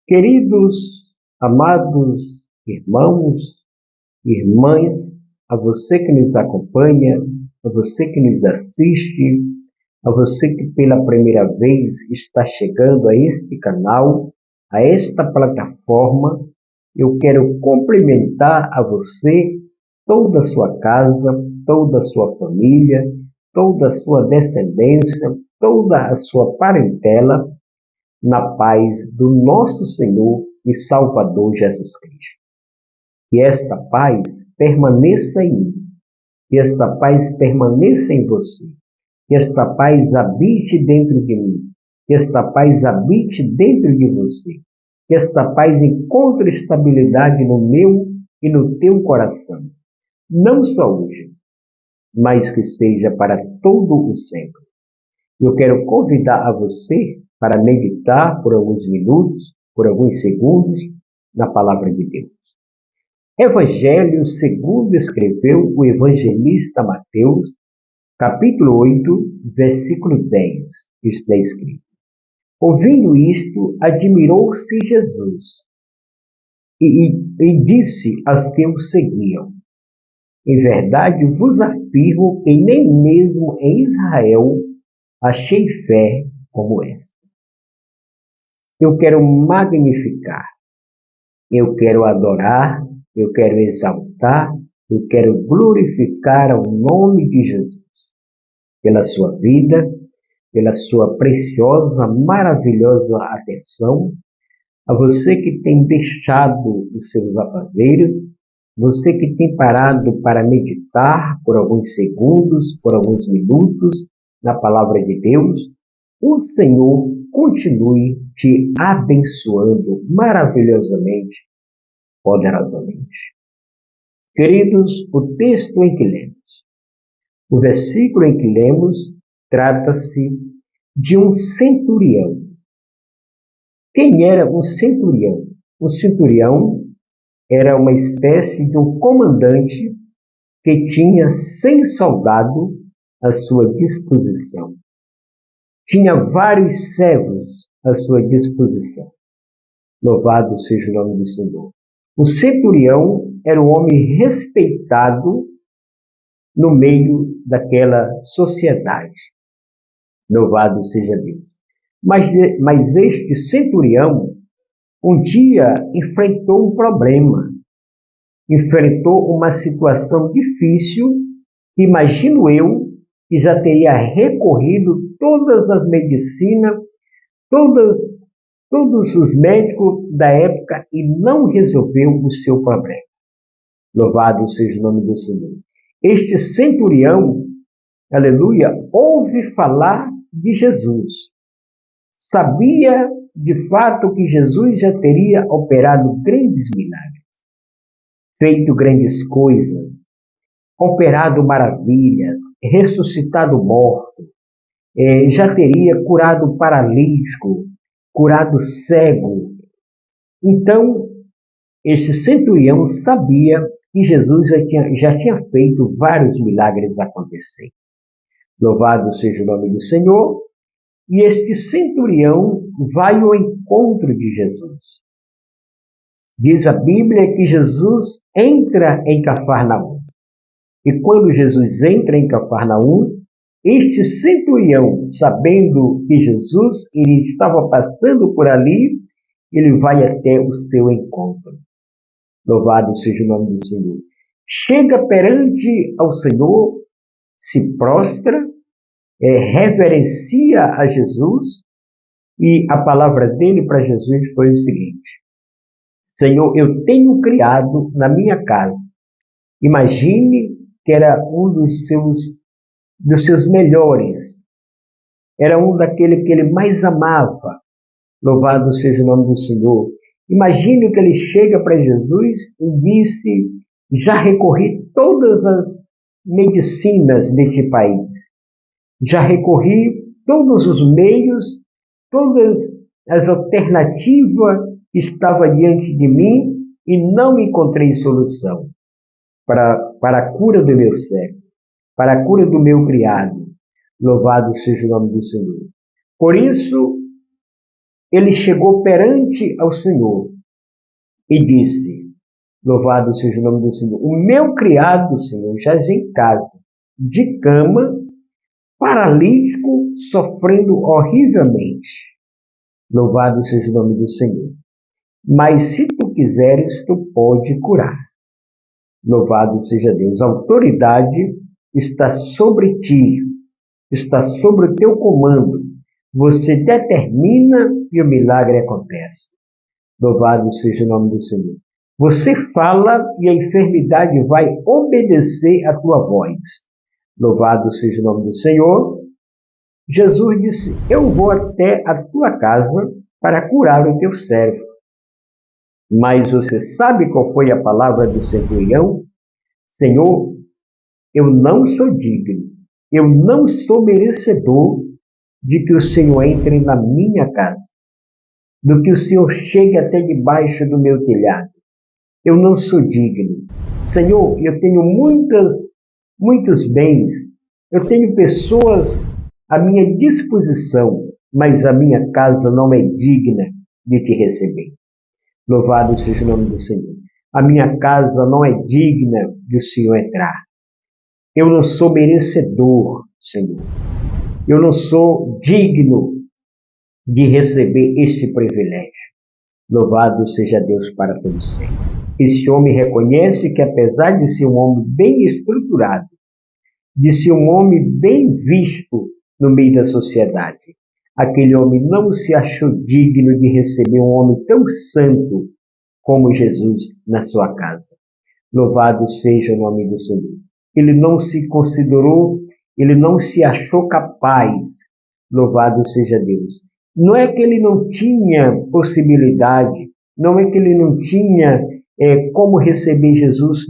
Queridos, amados irmãos e irmãs, a você que nos acompanha, a você que nos assiste, a você que pela primeira vez está chegando a este canal, a esta plataforma, eu quero cumprimentar a você, toda a sua casa, toda a sua família, toda a sua descendência, toda a sua parentela, na paz do nosso Senhor e Salvador Jesus Cristo. Que esta paz permaneça em mim, que esta paz permaneça em você, que esta paz habite dentro de mim, que esta paz habite dentro de você, que esta paz encontre estabilidade no meu e no teu coração, não só hoje, mas que seja para todo o sempre. Eu quero convidar a você para meditar por alguns minutos, por alguns segundos, na palavra de Deus. Evangelho segundo escreveu o evangelista Mateus, capítulo 8, versículo 10, está escrito. Ouvindo isto, admirou-se Jesus e disse aos que o seguiam: em verdade vos afirmo que nem mesmo em Israel achei fé como esta. Eu quero magnificar, eu quero adorar, eu quero exaltar, eu quero glorificar o nome de Jesus, pela sua vida, pela sua preciosa, maravilhosa atenção, a você que tem deixado os seus afazeres, você que tem parado para meditar por alguns segundos, por alguns minutos, na palavra de Deus, o Senhor continue te abençoando maravilhosamente, poderosamente. Queridos, o texto em que lemos, o versículo em que lemos, trata-se de um centurião. Quem era um centurião? O centurião era uma espécie de um comandante que tinha 100 soldados à sua disposição. Tinha vários servos à sua disposição. Louvado seja o nome do Senhor. O centurião era um homem respeitado no meio daquela sociedade. Louvado seja Deus. Mas este centurião, um dia enfrentou um problema, enfrentou uma situação difícil, imagino eu, que já teria recorrido todas as medicinas, todos os médicos da época e não resolveu o seu problema. Louvado seja o nome do Senhor. Este centurião, aleluia, ouve falar de Jesus. Sabia de fato que Jesus já teria operado grandes milagres, feito grandes coisas, operado maravilhas, ressuscitado morto, já teria curado paralítico, curado cego. Então, este centurião sabia que Jesus já tinha feito vários milagres acontecer. Louvado seja o nome do Senhor. E este centurião vai ao encontro de Jesus. Diz a Bíblia que Jesus entra em Cafarnaum. E quando Jesus entra em Cafarnaum, este centurião, sabendo que Jesus estava passando por ali, ele vai até o seu encontro. Louvado seja o nome do Senhor. Chega perante ao Senhor, se prostra, reverencia a Jesus, e a palavra dele para Jesus foi o seguinte: Senhor, eu tenho criado na minha casa. Imagine que era um dos seus melhores, era um daquele que ele mais amava. Louvado seja o nome do Senhor. Imagine que ele chega para Jesus e disse: já recorri todas as medicinas deste país. Já recorri todos os meios, todas as alternativas que estavam diante de mim e não encontrei solução para a cura do meu servo, para a cura do meu criado. Louvado seja o nome do Senhor. Por isso, ele chegou perante ao Senhor e disse: louvado seja o nome do Senhor, o meu criado, Senhor, jaz em casa, de cama, paralítico, sofrendo horrivelmente. Louvado seja o nome do Senhor. Mas se tu quiseres, tu pode curar. Louvado seja Deus. A autoridade está sobre ti, está sobre o teu comando. Você determina e o milagre acontece. Louvado seja o nome do Senhor. Você fala e a enfermidade vai obedecer à tua voz. Louvado seja o nome do Senhor. Jesus disse: eu vou até a tua casa para curar o teu servo. Mas você sabe qual foi a palavra do centurião? Senhor, eu não sou digno, eu não sou merecedor de que o Senhor entre na minha casa, do que o Senhor chegue até debaixo do meu telhado. Eu não sou digno. Senhor, eu tenho muitos bens, eu tenho pessoas à minha disposição, mas a minha casa não é digna de te receber. Louvado seja o nome do Senhor. A minha casa não é digna de o Senhor entrar. Eu não sou merecedor, Senhor. Eu não sou digno de receber este privilégio. Louvado seja Deus para todo sempre. Esse homem reconhece que, apesar de ser um homem bem estruturado, de ser um homem bem visto no meio da sociedade, aquele homem não se achou digno de receber um homem tão santo como Jesus na sua casa. Louvado seja o nome do Senhor. Ele não se considerou, ele não se achou capaz. Louvado seja Deus. Não é que ele não tinha possibilidade, não é que ele não tinha como receber Jesus,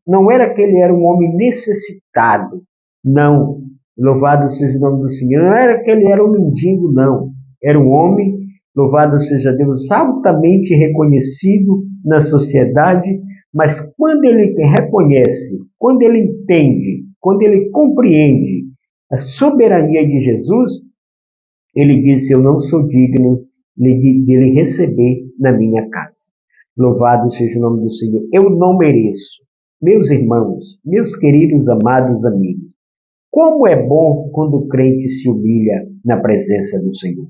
não era que ele era um homem necessitado, não. Louvado seja o nome do Senhor. Não era que ele era um mendigo, não. Era um homem, louvado seja Deus, altamente reconhecido na sociedade, mas quando ele reconhece, quando ele entende, quando ele compreende a soberania de Jesus, ele disse: eu não sou digno de lhe receber na minha casa. Louvado seja o nome do Senhor. Eu não mereço. Meus irmãos, meus queridos amados amigos, como é bom quando o crente se humilha na presença do Senhor.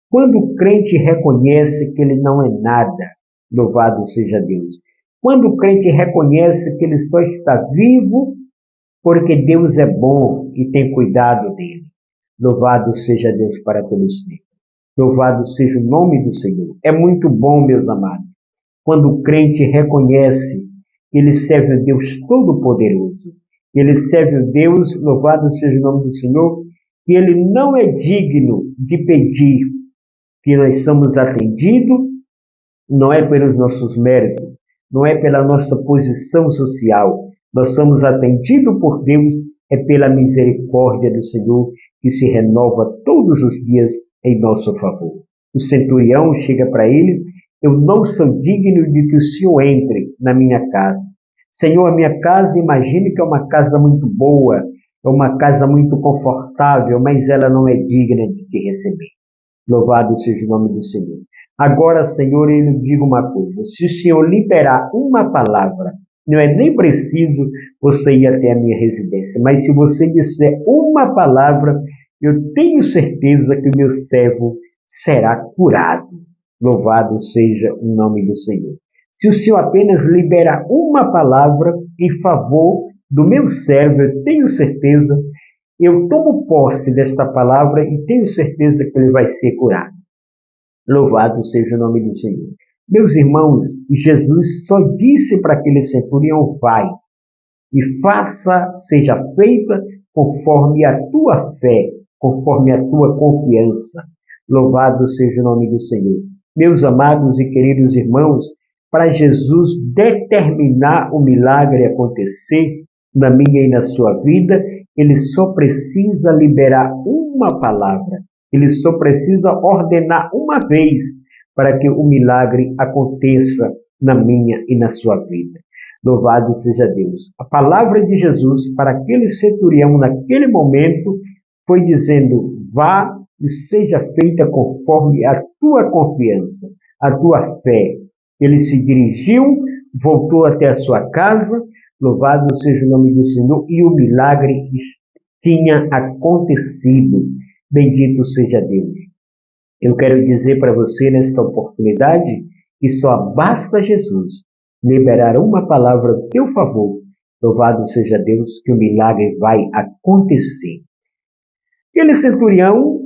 Quando o crente reconhece que ele não é nada, louvado seja Deus. Quando o crente reconhece que ele só está vivo porque Deus é bom e tem cuidado dele. Louvado seja Deus para todos sempre. Louvado seja o nome do Senhor. É muito bom, meus amados, quando o crente reconhece que ele serve a Deus Todo-Poderoso. Ele serve a Deus, louvado seja o nome do Senhor, que ele não é digno de pedir que nós somos atendidos, não é pelos nossos méritos, não é pela nossa posição social. Nós somos atendidos por Deus, é pela misericórdia do Senhor que se renova todos os dias em nosso favor. O centurião chega para ele: eu não sou digno de que o Senhor entre na minha casa. Senhor, a minha casa, imagine que é uma casa muito boa, é uma casa muito confortável, mas ela não é digna de te receber. Louvado seja o nome do Senhor. Agora, Senhor, eu lhe digo uma coisa: se o Senhor liberar uma palavra, não é nem preciso você ir até a minha residência, mas se você disser uma palavra, eu tenho certeza que o meu servo será curado. Louvado seja o nome do Senhor. Se o Senhor apenas liberar uma palavra em favor do meu servo, eu tenho certeza, eu tomo posse desta palavra e tenho certeza que ele vai ser curado. Louvado seja o nome do Senhor. Meus irmãos, Jesus só disse para aquele centurião: vai e faça, seja feita conforme a tua fé, conforme a tua confiança. Louvado seja o nome do Senhor. Meus amados e queridos irmãos, para Jesus determinar o milagre acontecer na minha e na sua vida, ele só precisa liberar uma palavra. Ele só precisa ordenar uma vez para que o milagre aconteça na minha e na sua vida. Louvado seja Deus. A palavra de Jesus para aquele centurião naquele momento foi dizendo: vá e seja feita conforme a tua confiança, a tua fé. Ele se dirigiu, voltou até a sua casa, louvado seja o nome do Senhor, e o milagre tinha acontecido. Bendito seja Deus. Eu quero dizer para você nesta oportunidade que só basta Jesus liberar uma palavra a teu favor. Louvado seja Deus, que o milagre vai acontecer. Aquele centurião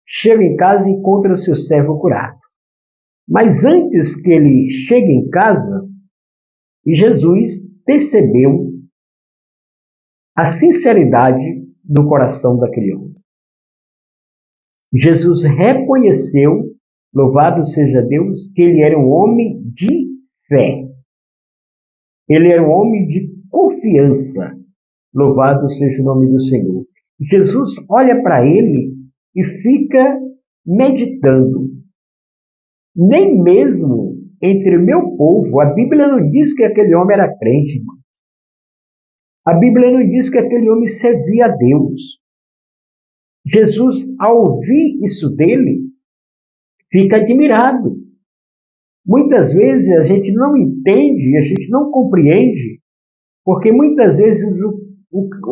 chega em casa e encontra o seu servo curado. Mas antes que ele chegue em casa, Jesus percebeu a sinceridade do coração daquele homem. Jesus reconheceu, louvado seja Deus, que ele era um homem de fé. Ele era um homem de confiança. Louvado seja o nome do Senhor. Jesus olha para ele e fica meditando. Nem mesmo entre o meu povo, a Bíblia não diz que aquele homem era crente, irmão. A Bíblia não diz que aquele homem servia a Deus. Jesus, ao ouvir isso dele, fica admirado. Muitas vezes a gente não entende, a gente não compreende, porque muitas vezes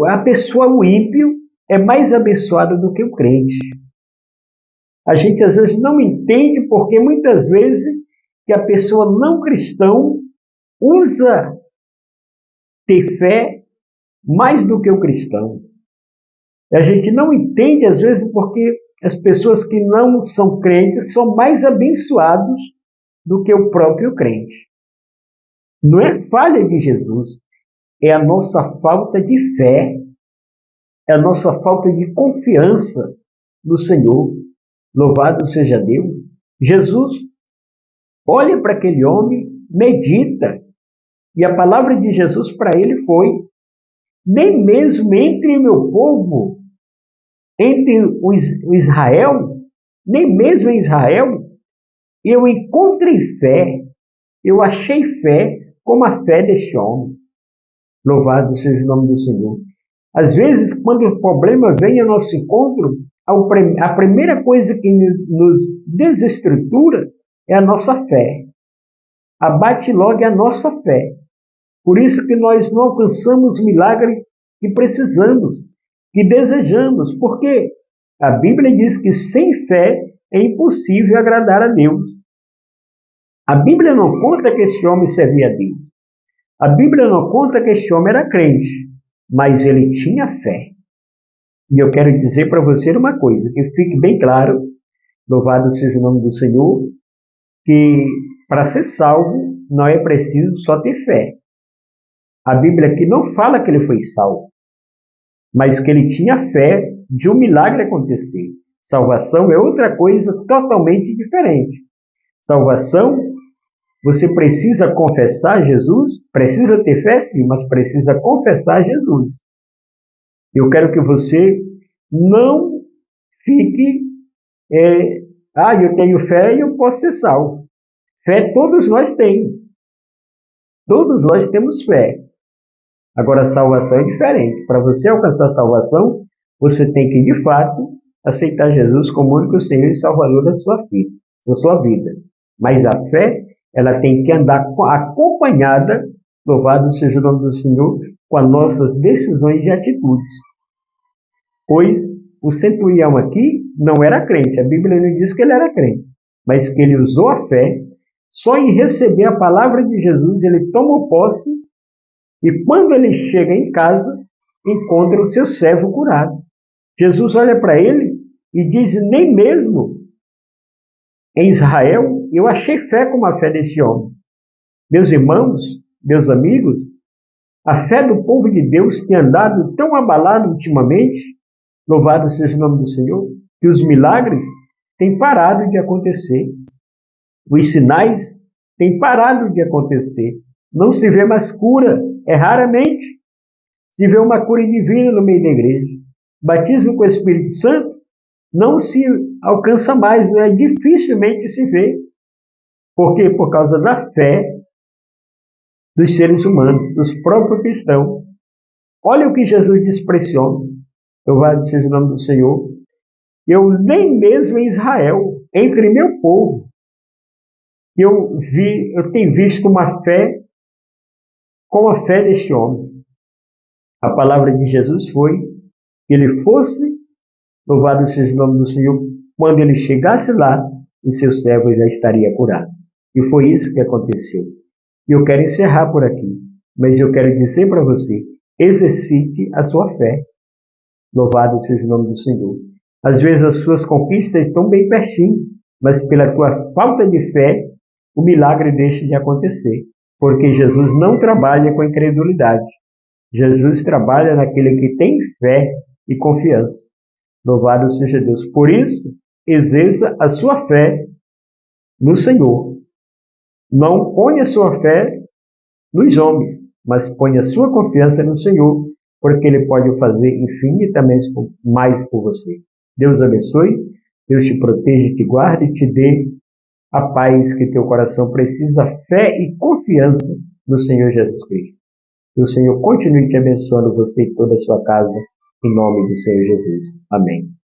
a pessoa, o ímpio, é mais abençoada do que o crente. A gente às vezes não entende porque muitas vezes que a pessoa não cristão usa ter fé mais do que o cristão. A gente não entende às vezes porque as pessoas que não são crentes são mais abençoados do que o próprio crente. Não é falha de Jesus, é a nossa falta de fé, é a nossa falta de confiança no Senhor. Louvado seja Deus. Jesus olha para aquele homem, medita, e a palavra de Jesus para ele foi: nem mesmo entre o meu povo, entre o Israel, nem mesmo em Israel, eu encontrei fé, eu achei fé como a fé deste homem. Louvado seja o nome do Senhor. Às vezes, quando o problema vem ao nosso encontro, a primeira coisa que nos desestrutura é a nossa fé. Abate logo a nossa fé. Por isso que nós não alcançamos o milagre que precisamos, que desejamos, porque a Bíblia diz que sem fé é impossível agradar a Deus. A Bíblia não conta que este homem servia a Deus. A Bíblia não conta que este homem era crente, mas ele tinha fé. E eu quero dizer para você uma coisa, que fique bem claro, louvado seja o nome do Senhor, que para ser salvo não é preciso só ter fé. A Bíblia aqui não fala que ele foi salvo, mas que ele tinha fé de um milagre acontecer. Salvação é outra coisa totalmente diferente. Salvação, você precisa confessar Jesus, precisa ter fé sim, mas precisa confessar Jesus. Eu quero que você não fique, eu tenho fé e eu posso ser salvo. Fé todos nós temos. Todos nós temos fé. Agora, a salvação é diferente. Para você alcançar a salvação, você tem que, de fato, aceitar Jesus como único Senhor e Salvador da sua vida. Mas a fé, ela tem que andar acompanhada, louvado seja o nome do Senhor, com as nossas decisões e atitudes. Pois o centurião aqui não era crente. A Bíblia não diz que ele era crente, mas que ele usou a fé. Só em receber a palavra de Jesus, ele tomou posse, e quando ele chega em casa, encontra o seu servo curado. Jesus olha para ele e diz: nem mesmo em Israel eu achei fé como a fé desse homem. Meus irmãos, meus amigos, a fé do povo de Deus tem andado tão abalada ultimamente, louvado seja o nome do Senhor, que os milagres têm parado de acontecer. Os sinais têm parado de acontecer. Não se vê mais cura, raramente se vê uma cura divina no meio da igreja. Batismo com o Espírito Santo não se alcança mais, dificilmente se vê. Por quê? Por causa da fé dos seres humanos, dos próprios cristãos. Olha o que Jesus disse para esse homem. Louvado seja o nome do Senhor. Eu nem mesmo em Israel, entre meu povo, eu tenho visto uma fé como a fé deste homem. A palavra de Jesus foi que ele fosse, louvado seja o nome do Senhor, quando ele chegasse lá, o seu servo já estaria curado. E foi isso que aconteceu. E eu quero encerrar por aqui, mas eu quero dizer para você, exercite a sua fé. Louvado seja o nome do Senhor. Às vezes as suas conquistas estão bem pertinho, mas pela tua falta de fé, o milagre deixa de acontecer. Porque Jesus não trabalha com incredulidade. Jesus trabalha naquele que tem fé e confiança. Louvado seja Deus. Por isso, exerça a sua fé no Senhor. Não ponha sua fé nos homens, mas ponha a sua confiança no Senhor, porque Ele pode fazer infinitamente mais por você. Deus abençoe, Deus te proteja, te guarde e te dê a paz que teu coração precisa, fé e confiança no Senhor Jesus Cristo. Que o Senhor continue te abençoando, você e toda a sua casa, em nome do Senhor Jesus. Amém.